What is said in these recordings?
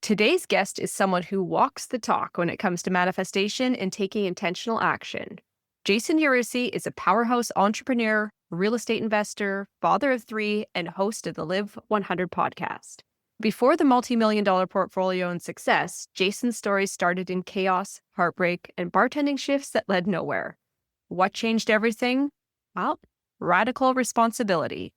Today's guest is someone who walks the talk when it comes to manifestation and taking intentional action. Jason Yarusi is a powerhouse entrepreneur, real estate investor, father of three, and host of the Live 100 podcast. Before the multi-million-dollar portfolio and success, Jason's story started in chaos, heartbreak, and bartending shifts that led nowhere. What changed everything? Well, radical responsibility.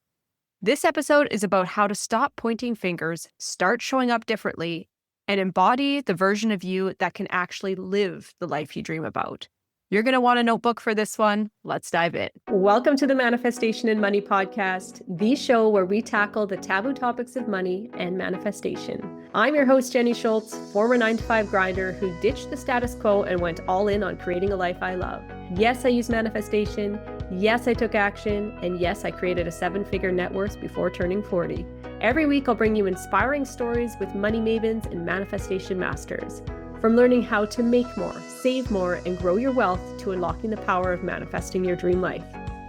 This episode is about how to stop pointing fingers, start showing up differently, and embody the version of you that can actually live the life you dream about. You're going to want a notebook for this one. Let's dive in. Welcome to the Manifestation and Money podcast, the show where we tackle the taboo topics of money and manifestation. I'm your host, Jenni Schultz, former 9-to-5 grinder who ditched the status quo and went all in on creating a life I love. Yes, I use manifestation. Yes, I took action. And yes, I created a 7-figure net worth before turning 40. Every week, I'll bring you inspiring stories with money mavens and manifestation masters. From learning how to make more, save more, and grow your wealth to unlocking the power of manifesting your dream life.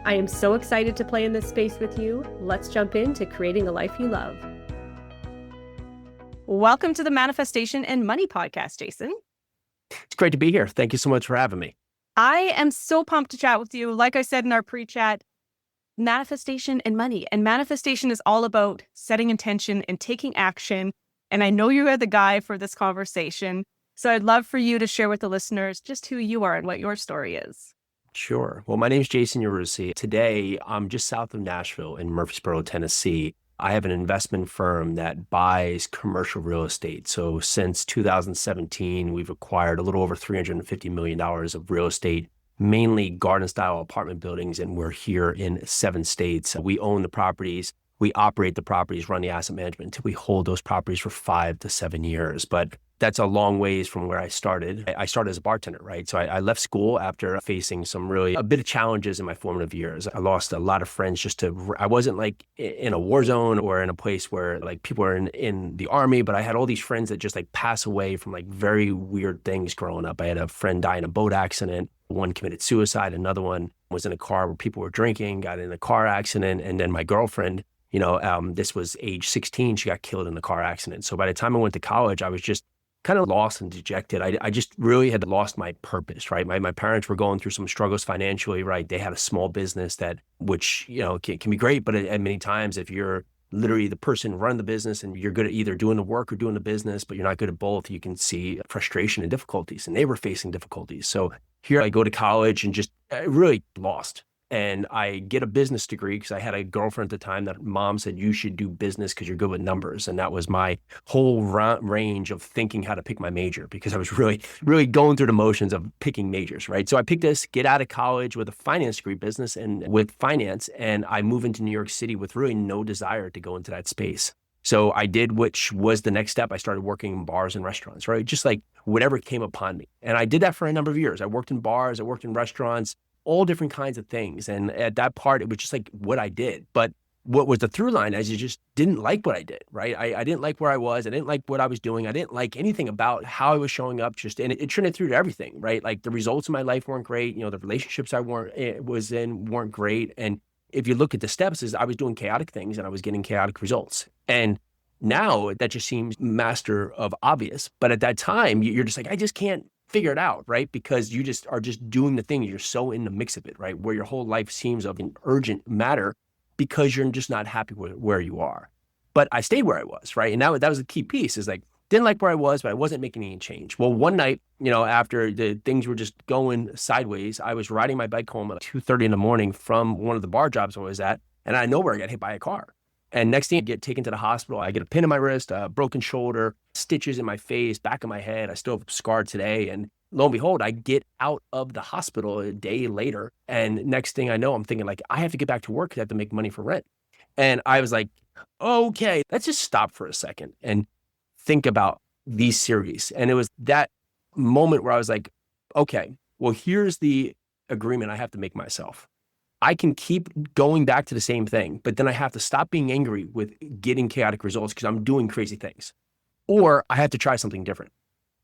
I am so excited to play in this space with you. Let's jump into creating a life you love. Welcome to the Manifestation and Money podcast, Jason. It's great to be here. Thank you so much for having me. I am so pumped to chat with you. Like I said in our pre-chat, manifestation and money. And manifestation is all about setting intention and taking action. And I know you are the guy for this conversation. So I'd love for you to share with the listeners just who you are and what your story is. Sure. Well, my name is Jason Yarusi. Today, I'm just south of Nashville in Murfreesboro, Tennessee. I have an investment firm that buys commercial real estate. So since 2017, we've acquired a little over $350 million of real estate, mainly garden-style apartment buildings, and we're here in 7 states. We own the properties. We operate the properties, run the asset management until we hold those properties for 5 to 7 years. But that's a long ways from where I started. I started as a bartender, right? So I left school after facing a bit of challenges in my formative years. I lost a lot of friends I wasn't like in a war zone or in a place where like people are in the army, but I had all these friends that just like pass away from like very weird things growing up. I had a friend die in a boat accident. One committed suicide. Another one was in a car where people were drinking, got in a car accident. And then my girlfriend, this was age 16, she got killed in a car accident. So by the time I went to college, I was just kind of lost and dejected. I just really had lost my purpose, right? My parents were going through some struggles financially, right? They had a small business which can be great, but at many times if you're literally the person running the business and you're good at either doing the work or doing the business, but you're not good at both, you can see frustration and difficulties, and they were facing difficulties. So here I go to college and just really lost. And I get a business degree because I had a girlfriend at the time that mom said, you should do business because you're good with numbers. And that was my whole range of thinking how to pick my major, because I was really, really going through the motions of picking majors, right? So I picked this, get out of college with a finance degree, business and with finance. And I move into New York City with really no desire to go into that space. So I did, which was the next step. I started working in bars and restaurants, right? Just like whatever came upon me. And I did that for a number of years. I worked in bars, I worked in restaurants, all different kinds of things. And at that part, it was just like what I did. But what was the through line is you just didn't like what I did, right? I didn't like where I was. I didn't like what I was doing. I didn't like anything about how I was showing up, and it turned through to everything, right? Like the results of my life weren't great. The relationships I was in weren't great. And if you look at the steps, is I was doing chaotic things and I was getting chaotic results. And now that just seems master of obvious. But at that time, you're just like, I just can't figure it out, right? Because you just are just doing the thing. You're so in the mix of it, right? Where your whole life seems of an urgent matter because you're just not happy with where you are. But I stayed where I was, right? And that was the key piece, is like, didn't like where I was, but I wasn't making any change. Well, one night, after the things were just going sideways, I was riding my bike home at 2:30 in the morning from one of the bar jobs I was at. And out of nowhere, I got hit by a car. And next thing, I get taken to the hospital. I get a pin in my wrist, a broken shoulder, stitches in my face, back of my head. I still have a scar today. And lo and behold, I get out of the hospital a day later. And next thing I know, I'm thinking like, I have to get back to work because I have to make money for rent. And I was like, okay, let's just stop for a second and think about these series. And it was that moment where I was like, okay, well, here's the agreement I have to make myself. I can keep going back to the same thing, but then I have to stop being angry with getting chaotic results because I'm doing crazy things. Or I have to try something different.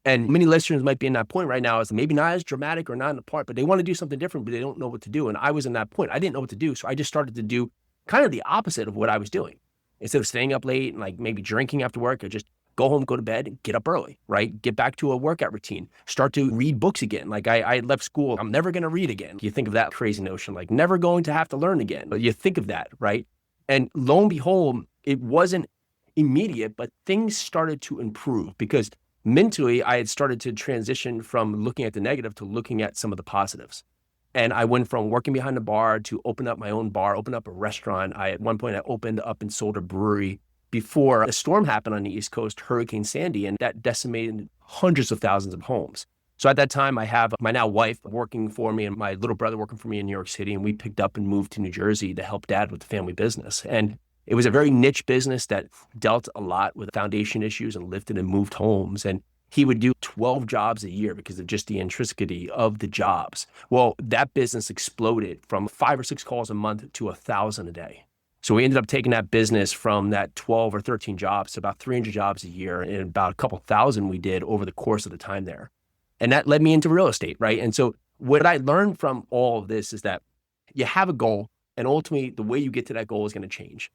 And many listeners might be in that point right now, is maybe not as dramatic or not in the part, but they want to do something different, but they don't know what to do. And I was in that point. I didn't know what to do. So I just started to do kind of the opposite of what I was doing. Instead of staying up late and like maybe drinking after work, I just go home, go to bed, get up early, right? Get back to a workout routine, start to read books again. Like I left school, I'm never going to read again. You think of that crazy notion, like never going to have to learn again. But you think of that, right? And lo and behold, it wasn't immediate, but things started to improve because mentally I had started to transition from looking at the negative to looking at some of the positives. And I went from working behind the bar to open up my own bar, open up a restaurant. At one point I opened up and sold a brewery before a storm happened on the East Coast, Hurricane Sandy, and that decimated hundreds of thousands of homes. So at that time, I have my now wife working for me and my little brother working for me in New York City. And we picked up and moved to New Jersey to help dad with the family business. And it was a very niche business that dealt a lot with foundation issues and lifted and moved homes. And he would do 12 jobs a year because of just the intricity of the jobs. Well, that business exploded from 5 or 6 calls a month to 1,000 a day. So we ended up taking that business from that 12 or 13 jobs to about 300 jobs a year, and about a couple thousand we did over the course of the time there. And that led me into real estate, right? And so what I learned from all of this is that you have a goal, and ultimately the way you get to that goal is going to change.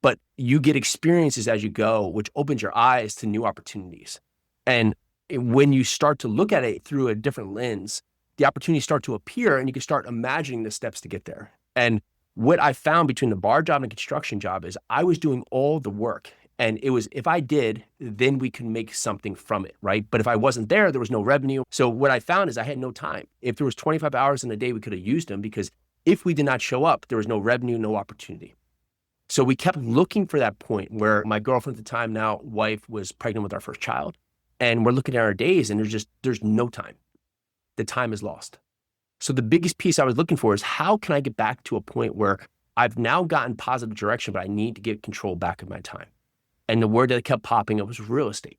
But you get experiences as you go, which opens your eyes to new opportunities. And when you start to look at it through a different lens, the opportunities start to appear and you can start imagining the steps to get there. And what I found between the bar job and the construction job is I was doing all the work. And it was, if I did, then we could make something from it, right? But if I wasn't there, there was no revenue. So what I found is I had no time. If there was 25 hours in a day, we could have used them because if we did not show up, there was no revenue, no opportunity. So we kept looking for that point where my girlfriend at the time, now wife, was pregnant with our first child. And we're looking at our days and there's no time. The time is lost. So the biggest piece I was looking for is how can I get back to a point where I've now gotten positive direction, but I need to get control back of my time. And the word that kept popping up was real estate.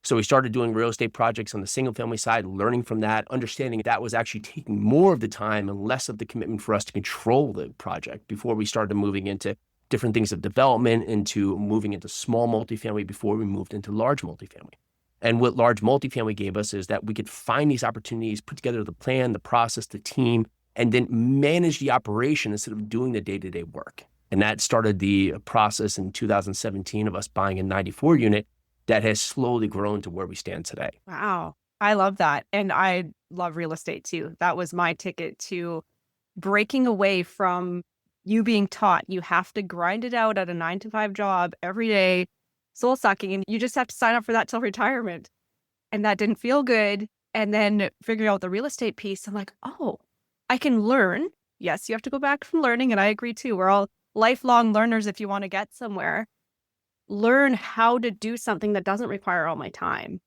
So we started doing real estate projects on the single family side, learning from that, understanding that was actually taking more of the time and less of the commitment for us to control the project before we started moving into different things of development, into moving into small multifamily before we moved into large multifamily. And what large multifamily gave us is that we could find these opportunities, put together the plan, the process, the team, and then manage the operation instead of doing the day-to-day work. And that started the process in 2017 of us buying a 94 unit that has slowly grown to where we stand today. Wow. I love that. And I love real estate too. That was my ticket to breaking away from you being taught you have to grind it out at a 9-to-5 job every day, soul sucking, and you just have to sign up for that till retirement. And that didn't feel good. And then figuring out the real estate piece, I'm like, oh, I can learn. Yes, you have to go back from learning. And I agree too. We're all lifelong learners if you want to get somewhere. Learn how to do something that doesn't require all my time.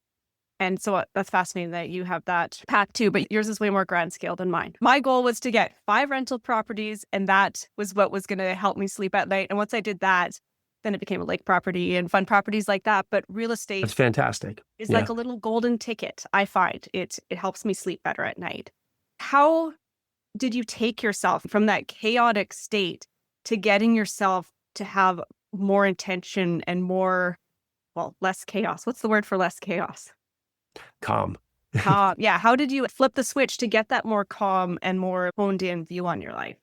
And so that's fascinating that you have that path too, but yours is way more grand scale than mine. My goal was to get 5 rental properties, and that was what was going to help me sleep at night. And once I did that, then it became a lake property and fun properties like that. But real estate That's fantastic. is like a little golden ticket. I find it helps me sleep better at night. How did you take yourself from that chaotic state to getting yourself to have more intention and more, well, less chaos? What's the word for less chaos? Calm. Calm. Yeah. How did you flip the switch to get that more calm and more honed in view on your life?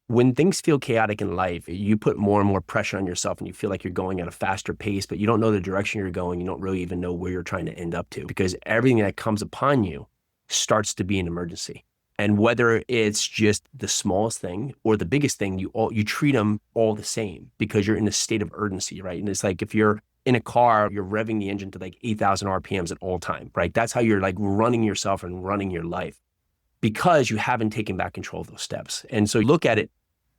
When things feel chaotic in life, you put more and more pressure on yourself and you feel like you're going at a faster pace, but you don't know the direction you're going. You don't really even know where you're trying to end up to because everything that comes upon you starts to be an emergency. And whether it's just the smallest thing or the biggest thing, you treat them all the same because you're in a state of urgency, right? And it's like if you're in a car, you're revving the engine to like 8,000 RPMs at all time, right? That's how you're like running yourself and running your life because you haven't taken back control of those steps. And so you look at it,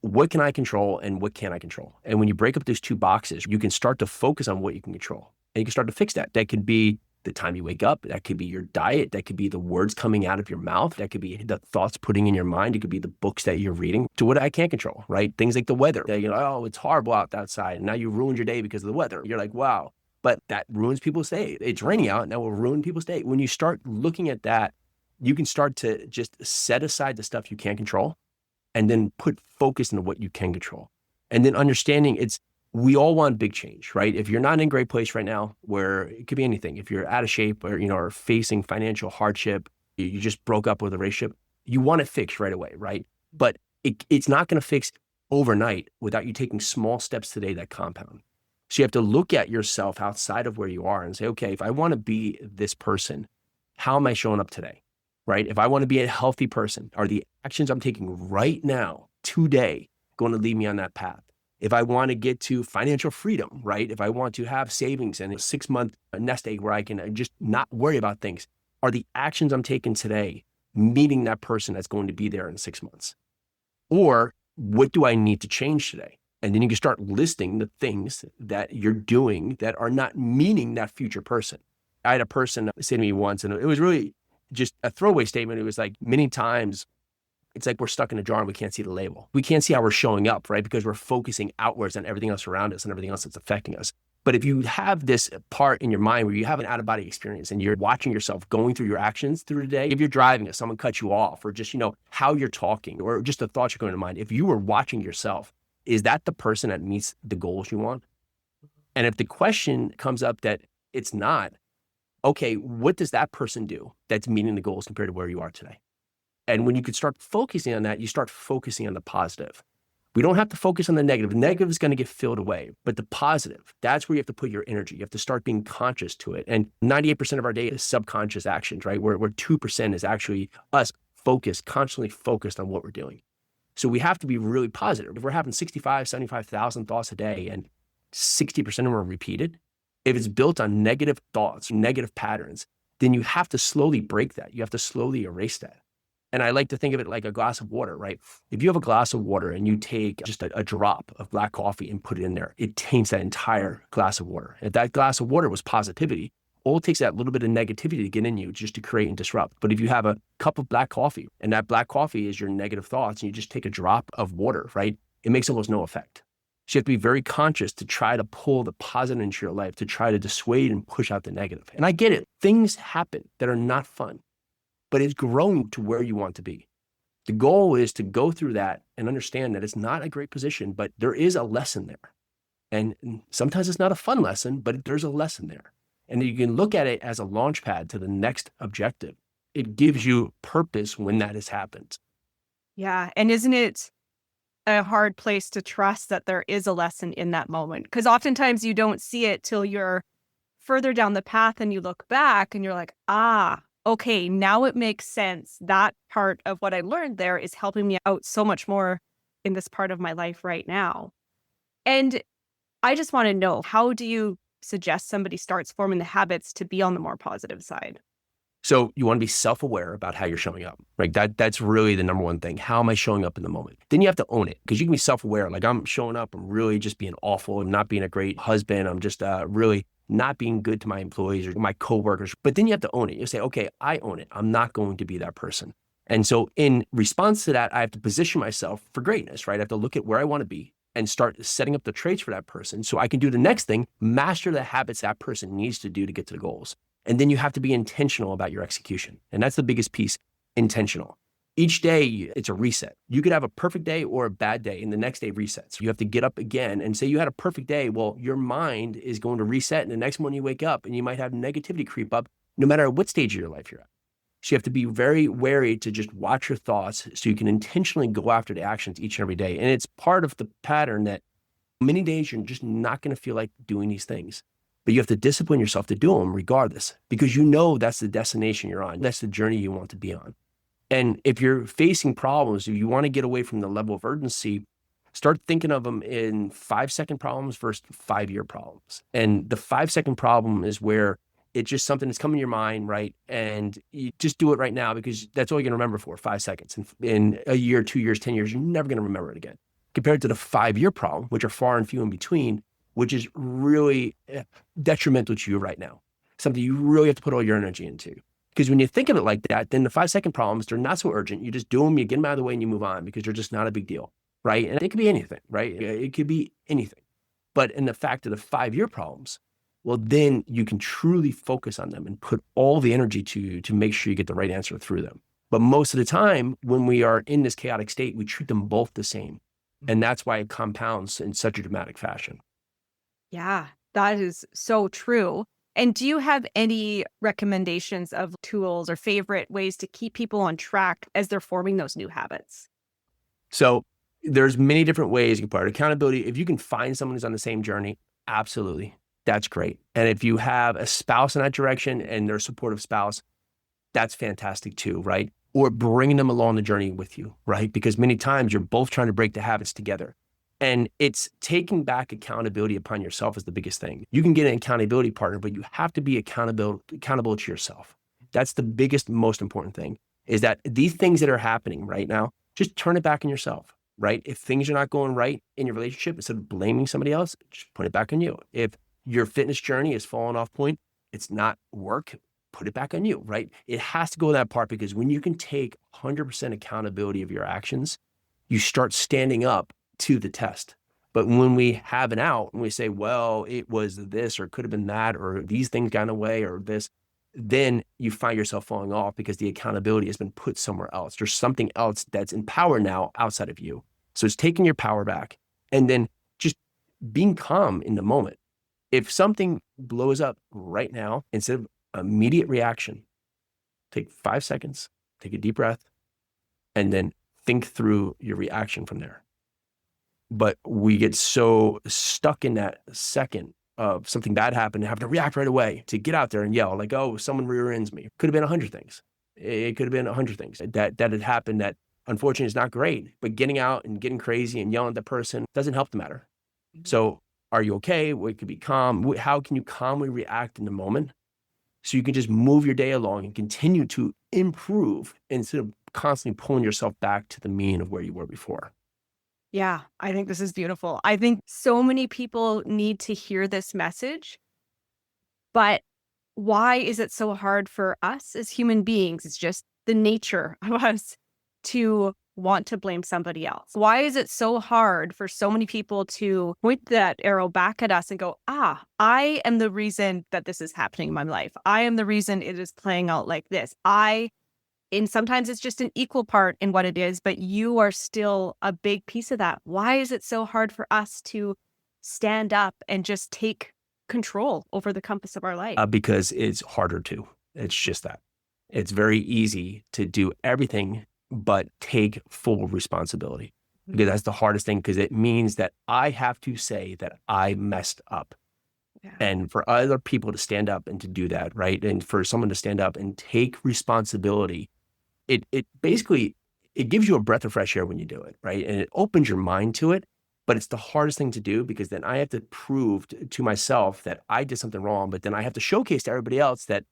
what can I control and what can't I control? And when you break up those two boxes, you can start to focus on what you can control and you can start to fix that. That could be the time you wake up. That could be your diet. That could be the words coming out of your mouth. That could be the thoughts putting in your mind. It could be the books that you're reading to what I can't control, right? Things like the weather. You're like, oh, it's horrible outside. And now you ruined your day because of the weather. You're like, wow. But that ruins people's day. It's raining out and that will ruin people's day. When you start looking at that, you can start to just set aside the stuff you can't control and then put focus into what you can control. And then understanding we all want big change, right? If you're not in a great place right now, where it could be anything, if you're out of shape or, are facing financial hardship, you just broke up with a relationship, you want it fixed right away, right? But it's not going to fix overnight without you taking small steps today that compound. So you have to look at yourself outside of where you are and say, okay, if I want to be this person, how am I showing up today? Right? If I want to be a healthy person, are the actions I'm taking right now, today, going to lead me on that path? If I want to get to financial freedom, right? If I want to have savings and a 6-month nest egg where I can just not worry about things, are the actions I'm taking today meeting that person that's going to be there in 6 months? Or what do I need to change today? And then you can start listing the things that you're doing that are not meeting that future person. I had a person say to me once, and it was really just a throwaway statement. It was like, many times, it's like we're stuck in a jar and we can't see the label. We can't see how we're showing up, right? Because we're focusing outwards on everything else around us and everything else that's affecting us. But if you have this part in your mind where you have an out-of-body experience and you're watching yourself going through your actions through the day, if you're driving, if someone cuts you off, or just, how you're talking, or just the thoughts you're going to mind, if you were watching yourself, is that the person that meets the goals you want? And if the question comes up that it's not, okay, what does that person do that's meeting the goals compared to where you are today? And when you could start focusing on that, you start focusing on the positive. We don't have to focus on the negative. The negative is going to get filled away, but the positive, that's where you have to put your energy. You have to start being conscious to it. And 98% of our day is subconscious actions, right? Where 2% is actually us focused, constantly focused on what we're doing. So we have to be really positive. If we're having 65, 75,000 thoughts a day and 60% of them are repeated, if it's built on negative thoughts, negative patterns, then you have to slowly break that. You have to slowly erase that. And I like to think of it like a glass of water, right? If you have a glass of water and you take just a drop of black coffee and put it in there, it taints that entire glass of water. If that glass of water was positivity, all it takes that little bit of negativity to get in you just to create and disrupt. But if you have a cup of black coffee and that black coffee is your negative thoughts and you just take a drop of water, right? It makes almost no effect. So you have to be very conscious to try to pull the positive into your life, to try to dissuade and push out the negative. And I get it. Things happen that are not fun, but it's growing to where you want to be. The goal is to go through that and understand that it's not a great position, but there is a lesson there. And sometimes it's not a fun lesson, but there's a lesson there. And you can look at it as a launch pad to the next objective. It gives you purpose when that has happened. Yeah. And isn't it a hard place to trust that there is a lesson in that moment? Because oftentimes you don't see it till you're further down the path and you look back and you're like, okay, now it makes sense. That part of what I learned there is helping me out so much more in this part of my life right now. And I just want to know, how do you suggest somebody starts forming the habits to be on the more positive side? So you want to be self-aware about how you're showing up, right? That's really the number one thing. How am I showing up in the moment? Then you have to own it, because you can be self-aware. Like, I'm showing up, I'm really just being awful. I'm not being a great husband. I'm just really not being good to my employees or my coworkers. But then you have to own it. You say, okay, I own it. I'm not going to be that person. And so in response to that, I have to position myself for greatness, right? I have to look at where I want to be and start setting up the traits for that person so I can do the next thing, master the habits that person needs to do to get to the goals. And then you have to be intentional about your execution. And that's the biggest piece, intentional. Each day, it's a reset. You could have a perfect day or a bad day, and the next day resets. You have to get up again and say you had a perfect day. Well, your mind is going to reset, and the next morning you wake up, and you might have negativity creep up no matter what stage of your life you're at. So you have to be very wary to just watch your thoughts so you can intentionally go after the actions each and every day. And it's part of the pattern that many days you're just not going to feel like doing these things. But you have to discipline yourself to do them regardless, because you know that's the destination you're on. That's the journey you want to be on. And if you're facing problems, if you want to get away from the level of urgency, start thinking of them in 5-second problems versus 5-year problems. And the 5-second problem is where it's just something that's coming to your mind, right? And you just do it right now because that's all you're going to remember for 5 seconds. And in a year, 2 years, 10 years, you're never going to remember it again. Compared to the 5-year problem, which are far and few in between, which is really detrimental to you right now. Something you really have to put all your energy into. Because when you think of it like that, then the 5-second problems, they're not so urgent. You just do them, you get them out of the way, and you move on because they're just not a big deal, right? And it could be anything, right? It could be anything. But in the fact of the 5-year problems, well, then you can truly focus on them and put all the energy to make sure you get the right answer through them. But most of the time, when we are in this chaotic state, we treat them both the same. And that's why it compounds in such a dramatic fashion. Yeah, that is so true. And do you have any recommendations of tools or favorite ways to keep people on track as they're forming those new habits? So there's many different ways you can put it. Accountability, if you can find someone who's on the same journey, Absolutely. That's great. And if you have a spouse in that direction and they're a supportive spouse, that's fantastic too, right? Or bringing them along the journey with you, right? Because many times you're both trying to break the habits together. And it's taking back accountability upon yourself is the biggest thing. You can get an accountability partner, but you have to be accountable to yourself. That's the biggest, most important thing is that these things that are happening right now, just turn it back on yourself, right? If things are not going right in your relationship, instead of blaming somebody else, just put it back on you. If your fitness journey is falling off point, it's not work, put it back on you, right? It has to go that part because when you can take 100% accountability of your actions, you start standing up to the test. But when we have an out and we say, well, it was this, or it could have been that, or these things got in the way, or this, then you find yourself falling off because the accountability has been put somewhere else. There's something else that's in power now outside of you. So it's taking your power back and then just being calm in the moment. If something blows up right now, instead of immediate reaction, take 5 seconds, take a deep breath, and then think through your reaction from there. But we get so stuck in that second of something bad happened and have to react right away to get out there and yell like, oh, someone rear ends me. Could have been 100 things. It could have been 100 things that had happened that unfortunately is not great. But getting out and getting crazy and yelling at the person doesn't help the matter. So are you okay? We could be calm. How can you calmly react in the moment so you can just move your day along and continue to improve instead of constantly pulling yourself back to the mean of where you were before? Yeah, I think this is beautiful. I think so many people need to hear this message, but why is it so hard for us as human beings? It's just the nature of us to want to blame somebody else. Why is it so hard for so many people to point that arrow back at us and go, I am the reason that this is happening in my life. I am the reason it is playing out like this. And sometimes it's just an equal part in what it is, but you are still a big piece of that. Why is it so hard for us to stand up and just take control over the compass of our life? Because it's harder to. It's just that. It's very easy to do everything but take full responsibility because that's the hardest thing because it means that I have to say that I messed up. Yeah. And for other people to stand up and to do that, right? And for someone to stand up and take responsibility, it basically, it gives you a breath of fresh air when you do it, right? And it opens your mind to it, but it's the hardest thing to do because then I have to prove to myself that I did something wrong, but then I have to showcase to everybody else that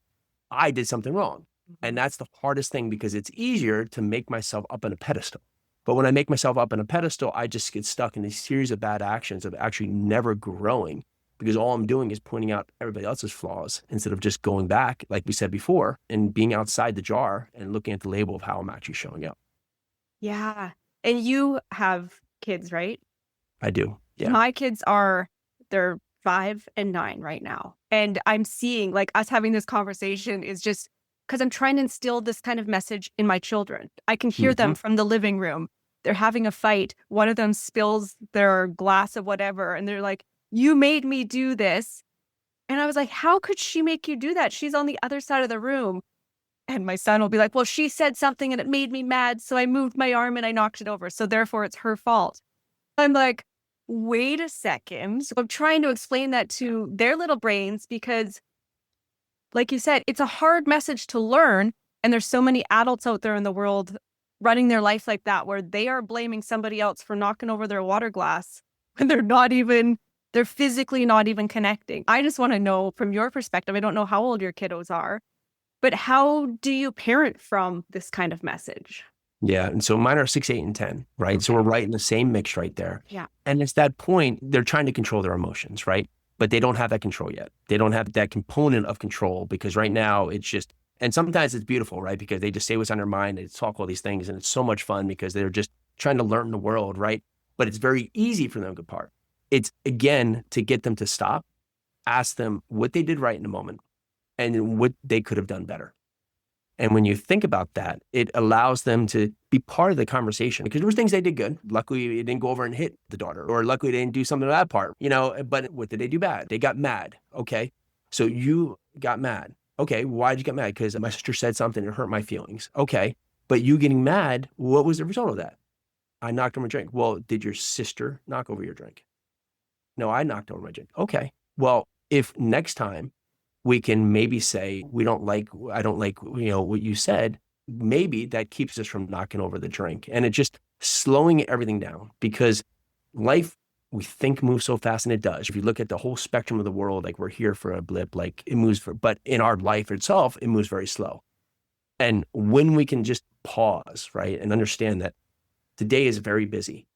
I did something wrong. And that's the hardest thing because it's easier to make myself up on a pedestal. But when I make myself up on a pedestal, I just get stuck in a series of bad actions of actually never growing because all I'm doing is pointing out everybody else's flaws instead of just going back, like we said before, and being outside the jar and looking at the label of how I'm actually showing up. Yeah. And you have kids, right? I do. Yeah. My kids they're 5 and 9 right now. And I'm seeing like us having this conversation is just because I'm trying to instill this kind of message in my children. I can hear them from the living room. They're having a fight. One of them spills their glass of whatever. And they're like, you made me do this. And I was like, how could she make you do that? She's on the other side of the room. And my son will be like, well, she said something and it made me mad. So I moved my arm and I knocked it over. So therefore it's her fault. I'm like, wait a second. So I'm trying to explain that to their little brains because, like you said, it's a hard message to learn. And there's so many adults out there in the world running their life like that, where they are blaming somebody else for knocking over their water glass when they're physically not even connecting. I just want to know from your perspective, I don't know how old your kiddos are, but how do you parent from this kind of message? Yeah. And so mine are 6, 8, and 10, right? So we're right in the same mix right there. Yeah. And it's that point, they're trying to control their emotions, right? But they don't have that control yet. They don't have that component of control because right now it's just, and sometimes it's beautiful, right? Because they just say what's on their mind, they talk all these things, and it's so much fun because they're just trying to learn the world, right? But it's very easy for them to part. It's again, to get them to stop, ask them what they did right in the moment and what they could have done better. And when you think about that, it allows them to be part of the conversation because there were things they did good. Luckily, it didn't go over and hit the daughter, or luckily they didn't do something to that part, but what did they do bad? They got mad. Okay. So you got mad. Okay. Why'd you get mad? Because my sister said something that hurt my feelings. Okay. But you getting mad, what was the result of that? I knocked over a drink. Well, did your sister knock over your drink? No, I knocked over my drink. Okay. Well, if next time we can maybe say, I don't like, what you said, maybe that keeps us from knocking over the drink. And it just slowing everything down, because life, we think, moves so fast, and it does. If you look at the whole spectrum of the world, like we're here for a blip, like it moves but in our life itself, it moves very slow. And when we can just pause, right, and understand that the day is very busy,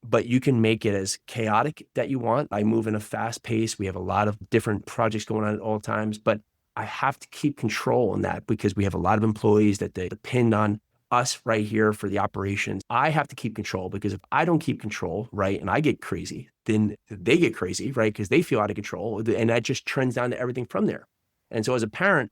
but you can make it as chaotic that you want. I move in a fast pace. We have a lot of different projects going on at all times, but I have to keep control in that, because we have a lot of employees that they depend on us right here for the operations. I have to keep control, because if I don't keep control, right, and I get crazy, then they get crazy, right, because they feel out of control, and that just trends down to everything from there. And so as a parent,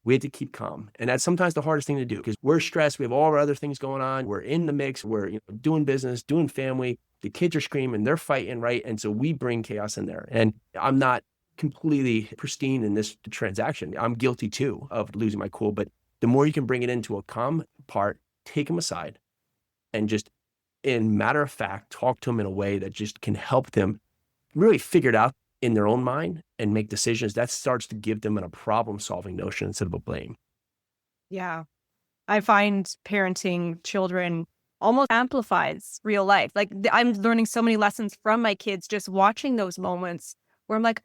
we have to keep calm. And that's sometimes the hardest thing to do, because we're stressed. We have all our other things going on. We're in the mix. We're doing business, doing family. The kids are screaming, they're fighting, right? And so we bring chaos in there. And I'm not completely pristine in this transaction. I'm guilty too of losing my cool. But the more you can bring it into a calm part, take them aside and just, in matter of fact, talk to them in a way that just can help them really figure it out in their own mind and make decisions. That starts to give them a problem-solving notion instead of a blame. Yeah. I find parenting children almost amplifies real life. Like I'm learning so many lessons from my kids, just watching those moments where I'm like,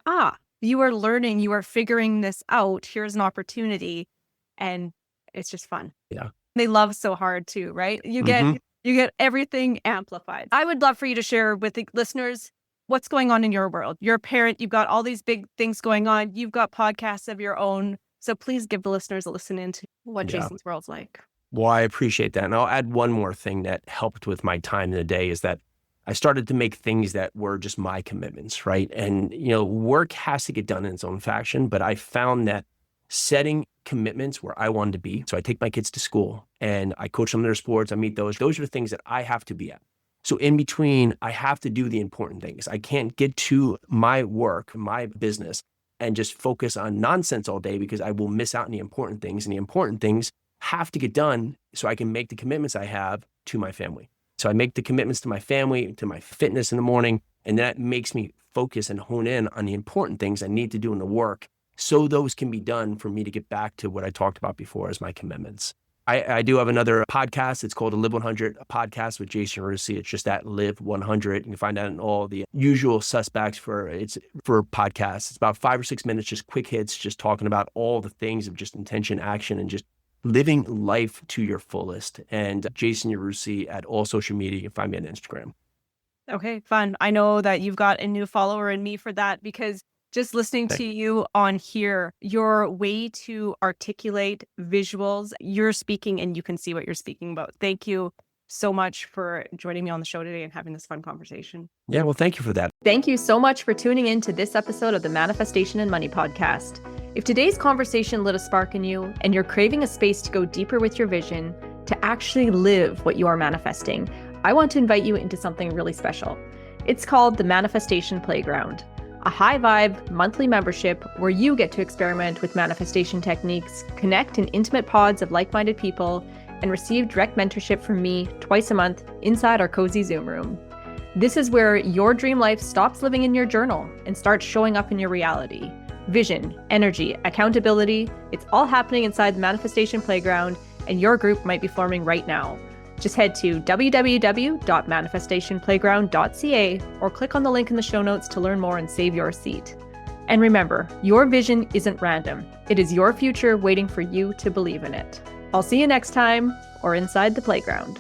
you are learning, you are figuring this out. Here's an opportunity. And it's just fun. Yeah. They love so hard too, right? You get everything amplified. I would love for you to share with the listeners what's going on in your world. You're a parent, you've got all these big things going on. You've got podcasts of your own. So please give the listeners a listen into what Jason's world's like. Well, I appreciate that. And I'll add one more thing that helped with my time in the day, is that I started to make things that were just my commitments, right? And, work has to get done in its own fashion, but I found that setting commitments where I wanted to be. So I take my kids to school and I coach them in their sports. I meet those. Those are the things that I have to be at. So in between, I have to do the important things. I can't get to my work, my business, and just focus on nonsense all day, because I will miss out on the important things. And the important things have to get done so I can make the commitments I have to my family. So I make the commitments to my family, to my fitness in the morning, and that makes me focus and hone in on the important things I need to do in the work, so those can be done for me to get back to what I talked about before as my commitments. I do have another podcast. It's called the Live 100 podcast with Jason Yarusi. It's just at Live 100. You can find that in all the usual suspects for podcasts. It's about 5 or 6 minutes, just quick hits, just talking about all the things of just intention, action, and just living life to your fullest. And Jason Yarusi at all social media. You can find me on Instagram. Okay, fun. I know that you've got a new follower in me for that, because just listening to you on here, your way to articulate visuals, you're speaking and you can see what you're speaking about. Thank you so much for joining me on the show today and having this fun conversation. Yeah, well, thank you for that. Thank you so much for tuning in to this episode of the Manifestation and Money podcast. If today's conversation lit a spark in you and you're craving a space to go deeper with your vision, to actually live what you are manifesting, I want to invite you into something really special. It's called the Manifestation Playground, a high vibe monthly membership where you get to experiment with manifestation techniques, connect in intimate pods of like-minded people, and receive direct mentorship from me twice a month inside our cozy Zoom room. This is where your dream life stops living in your journal and starts showing up in your reality. Vision, energy, accountability, it's all happening inside the Manifestation Playground, and your group might be forming right now. Just head to www.manifestationplayground.ca or click on the link in the show notes to learn more and save your seat. And remember, your vision isn't random. It is your future waiting for you to believe in it. I'll see you next time, or inside the playground.